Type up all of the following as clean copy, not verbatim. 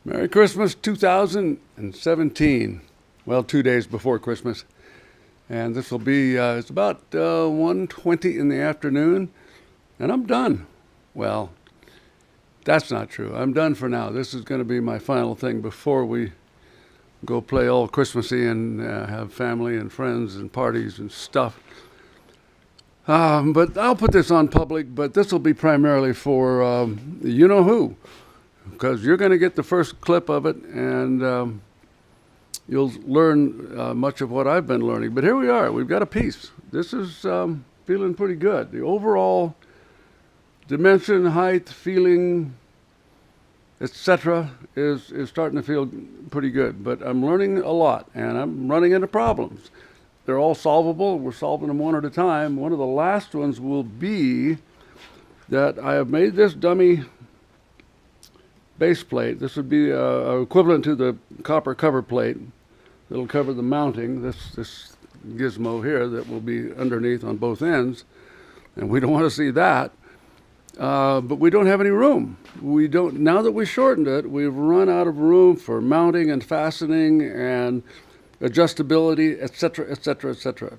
Merry Christmas 2017. Well, 2 days before Christmas. And this will be, it's about 1:20 in the afternoon, and I'm done. Well, that's not true. I'm done for now. This is going to be my final thing before we go play all Christmassy and have family and friends and parties and stuff. But I'll put this on public, but this will be primarily for you-know-who, because you're going to get the first clip of it, and you'll learn much of what I've been learning. But here we are. We've got a piece. This is feeling pretty good. The overall dimension, height, feeling, etc. is starting to feel pretty good. But I'm learning a lot, and I'm running into problems. They're all solvable. We're solving them one at a time. One of the last ones will be that I have made this dummy base plate. This would be equivalent to the copper cover plate that'll cover the mounting, this gizmo here that will be underneath on both ends. And we don't want to see that. But we don't have any room. We don't. Now that we shortened it, we've run out of room for mounting and fastening and adjustability, etc., etc., etc.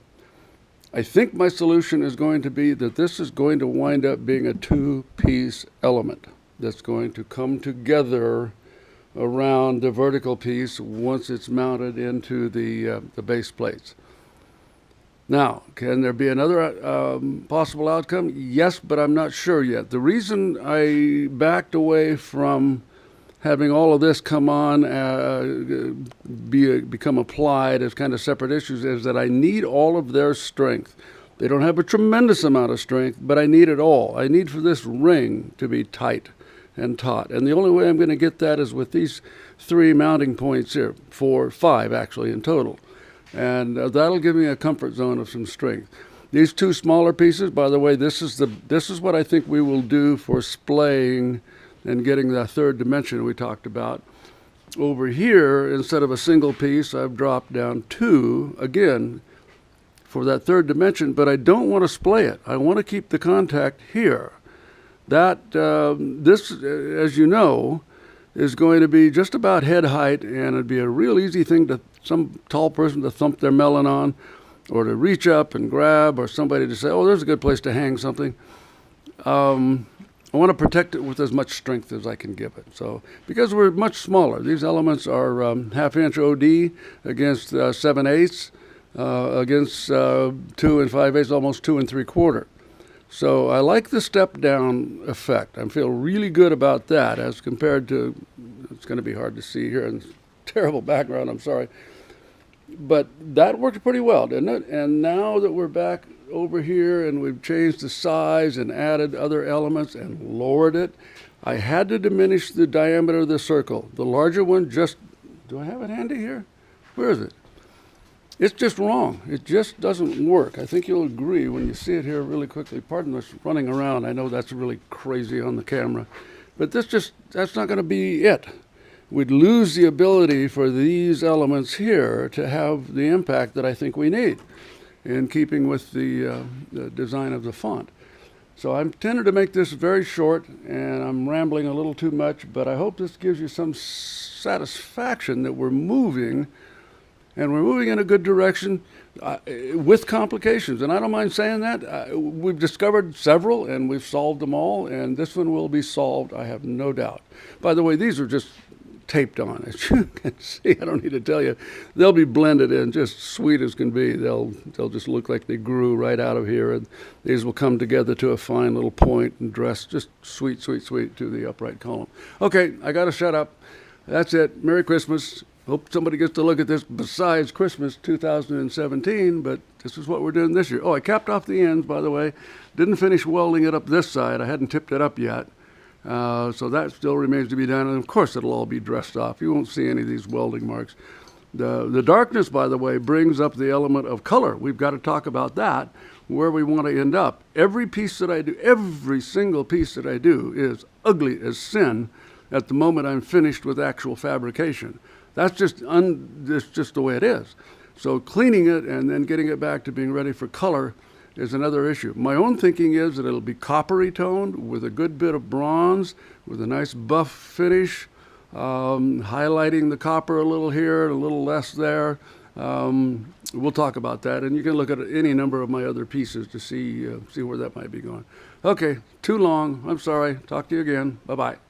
I think my solution is going to be that this is going to wind up being a two-piece element that's going to come together around the vertical piece once it's mounted into the base plates. Now, can there be another possible outcome? Yes, but I'm not sure yet. The reason I backed away from having all of this come on, become applied as kind of separate issues is that I need all of their strength. They don't have a tremendous amount of strength, but I need it all. I need for this ring to be tight and taut. And the only way I'm going to get that is with these 3 mounting points here, 4, 5 actually in total. And that'll give me a comfort zone of some strength. These 2 smaller pieces, by the way, this is what I think we will do for splaying and getting that third dimension we talked about. Over here, instead of a single piece, I've dropped down 2, again, for that third dimension, but I don't want to splay it. I want to keep the contact here. That, this, as you know, is going to be just about head height, and it'd be a real easy thing to some tall person to thump their melon on, or to reach up and grab, or somebody to say, oh, there's a good place to hang something. I want to protect it with as much strength as I can give it. So, because we're much smaller, these elements are 1/2 inch OD against 7/8, against 2 and 5/8, almost 2 3/4. So I like the step down effect. I feel really good about that as compared to, it's going to be hard to see here in terrible background, I'm sorry. But that worked pretty well, didn't it? And now that we're back over here and we've changed the size and added other elements and lowered it, I had to diminish the diameter of the circle. The larger one just, do I have it handy here? Where is it? It's just wrong. It just doesn't work. I think you'll agree when you see it here really quickly. Pardon us running around. I know that's really crazy on the camera. But that's not going to be it. We'd lose the ability for these elements here to have the impact that I think we need in keeping with the design of the font. So I'm tended to make this very short, and I'm rambling a little too much, but I hope this gives you some satisfaction that we're moving, and we're moving in a good direction with complications. And I don't mind saying that. We've discovered several, and we've solved them all, and this one will be solved, I have no doubt. By the way, these are just taped on, as you can see. I don't need to tell you. They'll be blended in just sweet as can be. They'll just look like they grew right out of here, and these will come together to a fine little point and dress just sweet, sweet, sweet to the upright column. Okay, I got to shut up. That's it. Merry Christmas. Hope somebody gets to look at this besides Christmas 2017, but this is what we're doing this year. Oh, I capped off the ends, by the way. Didn't finish welding it up this side. I hadn't tipped it up yet. So that still remains to be done, and of course it'll all be dressed off. You won't see any of these welding marks. The darkness, by the way, brings up the element of color. We've got to talk about that, where we want to end up. Every piece that I do, every single piece that I do is ugly as sin at the moment I'm finished with actual fabrication. That's just the way it is. So cleaning it and then getting it back to being ready for color is another issue. My own thinking is that it'll be coppery toned with a good bit of bronze, with a nice buff finish, highlighting the copper a little here, a little less there. We'll talk about that, and you can look at any number of my other pieces to see where that might be going. Okay, too long. I'm sorry. Talk to you again. Bye-bye.